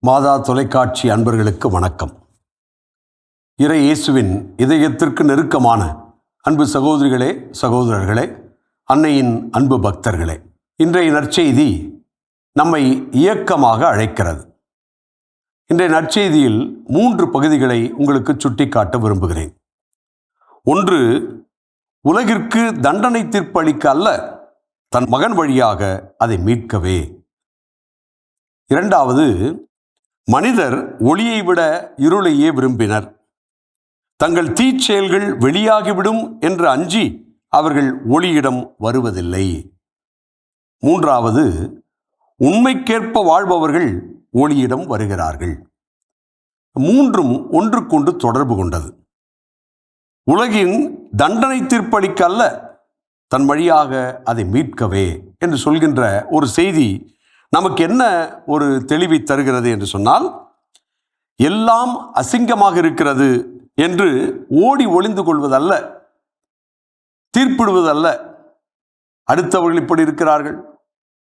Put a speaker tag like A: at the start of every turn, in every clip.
A: மாதா தொலைக்காட்சி அன்பர்களுக்கு வணக்கம். இறை இயேசுவின் இதயத்திற்கு நெருக்கமான அன்பு சகோதரிகளே, சகோதரர்களே, அன்னையின் அன்பு பக்தர்களே, இன்றைய நற்செய்தி நம்மை இயக்கமாக அழைக்கிறது. இன்றைய நற்செய்தியில் 3 பகுதிகளை உங்களுக்கு சுட்டிக்காட்ட விரும்புகிறேன். ஒன்று, உலகிற்கு தண்டனை தீர்ப்பளிக்க அல்ல, தன் மகன் வழியாக அதை மீட்கவே. இரண்டாவது, மனிதர் ஒளியை விட இருளையே விரும்பினர். தங்கள் தீச்செயல்கள் வெளியாகிவிடும் என்று அஞ்சி அவர்கள் ஒளியிடம் வருவதில்லை. மூன்றாவது, உண்மைக்கேற்ப வாழ்பவர்கள் ஒளியிடம் வருகிறார்கள். மூன்றும் ஒன்றுக்கொண்டு தொடர்பு கொண்டது. உலகின் தண்டனை தீர்ப்பளிக்க அல்ல, தன் வழியாக அதை மீட்கவே என்று சொல்கின்ற ஒரு செய்தி நமக்கு என்ன ஒரு தெளிவை தருகிறது என்று சொன்னால், எல்லாம் அசிங்கமாக இருக்கிறது என்று ஓடி ஒளிந்து கொள்வதல்ல, தீர்ப்பிடுவதல்ல. அடுத்தவர்கள் இப்படி இருக்கிறார்கள்,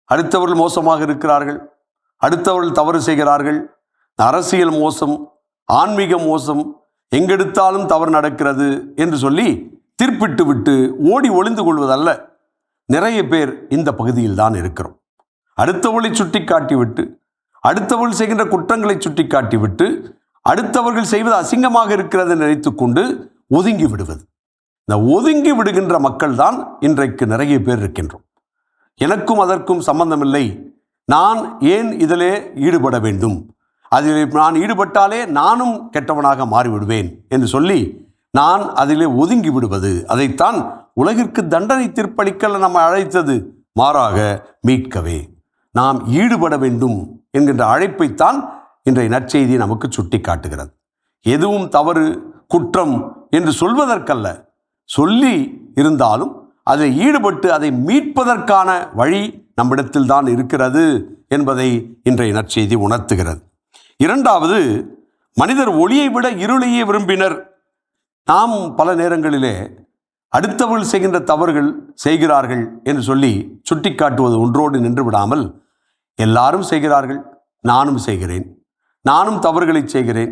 A: அடுத்தவர்கள் மோசமாக இருக்கிறார்கள், அடுத்தவர்கள் தவறு செய்கிறார்கள், அரசியல் மோசம், ஆன்மீக மோசம், எங்கெடுத்தாலும் தவறு நடக்கிறது என்று சொல்லி தீர்ப்பிட்டு விட்டு ஓடி ஒளிந்து கொள்வதல்ல. நிறைய பேர் இந்த பகுதியில் தான் இருக்கிறோம். அடுத்தவர்களை சுட்டி காட்டிவிட்டு, அடுத்தவர்கள் செய்கின்ற குற்றங்களை சுட்டி காட்டிவிட்டு, அடுத்தவர்கள் செய்வது அசிங்கமாக இருக்கிறது நினைத்து கொண்டு ஒதுங்கி விடுவது. இந்த ஒதுங்கி விடுகின்ற மக்கள் தான் இன்றைக்கு நிறைய பேர் இருக்கின்றோம். எனக்கும் அதற்கும் சம்பந்தமில்லை, நான் ஏன் இதிலே ஈடுபட வேண்டும், அதில் நான் ஈடுபட்டாலே நானும் கெட்டவனாக மாறிவிடுவேன் என்று சொல்லி நான் அதிலே ஒதுங்கி விடுவது. அதைத்தான் உலகிற்கு தண்டனை தீர்ப்பளிக்கல நம்ம அழைத்தது, மாறாக மீட்கவே, நாம் ஈடுபட வேண்டும் என்கின்ற அழைப்பைத்தான் இன்றைய நற்செய்தி நமக்கு சுட்டி காட்டுகிறது. எதுவும் தவறு, குற்றம் என்று சொல்வதற்கல்ல, சொல்லி இருந்தாலும் அதை ஈடுபட்டு அதை மீட்பதற்கான வழி நம்மிடத்தில் தான் இருக்கிறது என்பதை இன்றைய நற்செய்தி உணர்த்துகிறது. இரண்டாவது, மனிதர் ஒளியை விட இருளையே விரும்பினர். நாம் பல நேரங்களிலே அடுத்தவர்கள் செய்கின்ற தவறுகள் செய்கிறார்கள் என்று சொல்லி சுட்டி காட்டுவது ஒன்றோடு நின்று விடாமல், எல்லாரும் செய்கிறார்கள், நானும் செய்கிறேன், நானும் தவறுகளை செய்கிறேன்,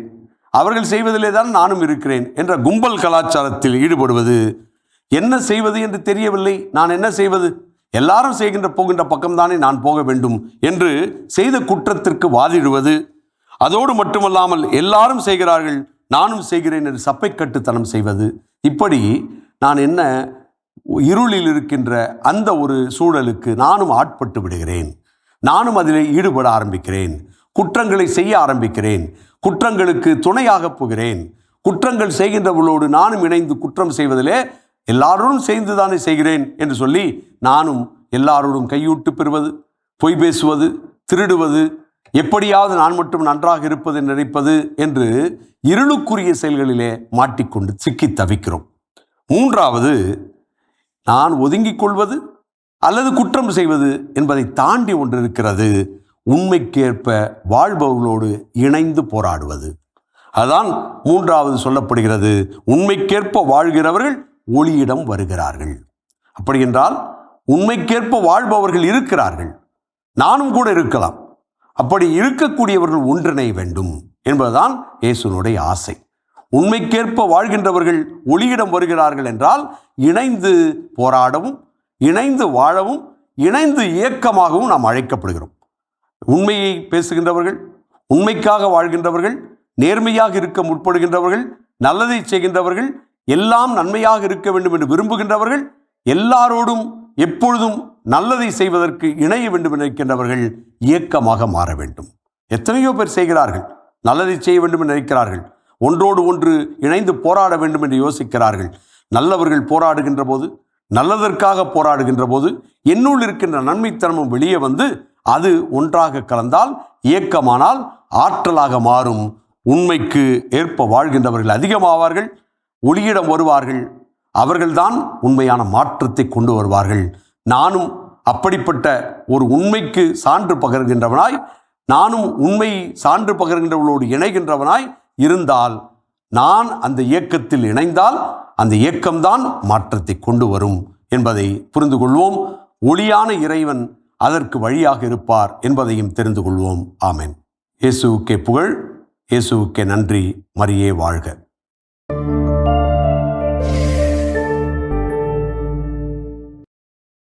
A: அவர்கள் செய்வதிலே தான் நானும் இருக்கிறேன் என்ற கும்பல் கலாச்சாரத்தில் ஈடுபடுவது. என்ன செய்வது என்று தெரியவில்லை, நான் என்ன செய்வது, எல்லாரும் செய்கின்ற போகின்ற பக்கம்தானே நான் போக வேண்டும் என்று செய்த குற்றத்திற்கு வாதிடுவது. அதோடு மட்டுமல்லாமல் எல்லாரும் செய்கிறார்கள், நானும் செய்கிறேன் என்று சப்பைக்கட்டுத்தனம் செய்வது. இப்படி நான் என்ன இருளில் இருக்கின்ற அந்த ஒரு சூழலுக்கு நானும் ஆட்பட்டு விடுகிறேன், நானும் அதில் ஈடுபட ஆரம்பிக்கிறேன், குற்றங்களை செய்ய ஆரம்பிக்கிறேன், குற்றங்களுக்கு துணையாக போகிறேன், குற்றங்கள் செய்கின்றவர்களோடு நானும் இணைந்து குற்றம் செய்வதிலே எல்லாரோடும் செய்துதானே செய்கிறேன் என்று சொல்லி நானும் எல்லாரோடும் கையூட்டு பெறுவது, பொய் பேசுவது, திருடுவது, எப்படியாவது நான் மட்டும் நன்றாக இருப்பது நினைப்பது என்று இருளுக்குரிய செயல்களிலே மாட்டிக்கொண்டு சிக்கி தவிக்கிறோம். மூன்றாவது, நான் ஒதுங்கிக் கொள்வது அல்லது குற்றம் செய்வது என்பதை தாண்டி ஒன்று இருக்கிறது, உண்மைக்கேற்ப வாழ்பவர்களோடு இணைந்து போராடுவது. அதுதான் மூன்றாவது சொல்லப்படுகிறது, உண்மைக்கேற்ப வாழ்கிறவர்கள் ஒளியிடம் வருகிறார்கள். அப்படி என்றால் உண்மைக்கேற்ப வாழ்பவர்கள் இருக்கிறார்கள், நானும் கூட இருக்கலாம். அப்படி இருக்கக்கூடியவர்கள் ஒன்றிணைய வேண்டும் என்பதுதான் இயேசுனுடைய ஆசை. உண்மைக்கேற்ப வாழ்கின்றவர்கள் ஒளியிடம் வருகிறார்கள் என்றால் இணைந்து போராடவும், இணைந்து வாழவும், இணைந்து இயக்கமாகவும் நாம் அழைக்கப்படுகிறோம். உண்மையை பேசுகின்றவர்கள், உண்மைக்காக வாழ்கின்றவர்கள், நேர்மையாக இருக்க முற்படுகின்றவர்கள், நல்லதை செய்கின்றவர்கள், எல்லாம் நன்மையாக இருக்க வேண்டும் என்று விரும்புகின்றவர்கள், எல்லாரோடும் எப்பொழுதும் நல்லதை செய்வதற்கு இணைய வேண்டும் என்று நினைக்கின்றவர்கள் இயக்கமாக மாற வேண்டும். எத்தனையோ பேர் செய்கிறார்கள், நல்லதை செய்ய வேண்டும் என்று நினைக்கிறார்கள், ஒன்றோடு ஒன்று இணைந்து போராட வேண்டும் என்று யோசிக்கிறார்கள். நல்லவர்கள் போராடுகின்ற போது, நல்லதற்காக போராடுகின்ற போது என்னுள் இருக்கின்ற நன்மைத்தனமும் வெளியே வந்து அது ஒன்றாக கலந்தால், இயக்கமானால் ஆற்றலாக மாறும். உண்மைக்கு ஏற்ப வாழ்கின்றவர்கள் அதிகமாவார்கள், ஒளியிடம் வருவார்கள், அவர்கள்தான் உண்மையான மாற்றத்தை கொண்டு வருவார்கள். நானும் அப்படிப்பட்ட ஒரு உண்மைக்கு சான்று பகர்கின்றவனாய், நானும் உண்மை சான்று பகர்கின்றவர்களோடு இணைகின்றவனாய் இருந்தால், நான் அந்த இயக்கத்தில் இணைந்தால் அந்த இயக்கம்தான் மாற்றத்தை கொண்டு வரும் என்பதை புரிந்து கொள்வோம். ஒளியான இறைவன் அதற்கு வழியாக இருப்பார் என்பதையும் தெரிந்து கொள்வோம். ஆமென். இயேசுவுக்கே புகழ், இயேசுவுக்கே நன்றி. மரியே வாழ்க.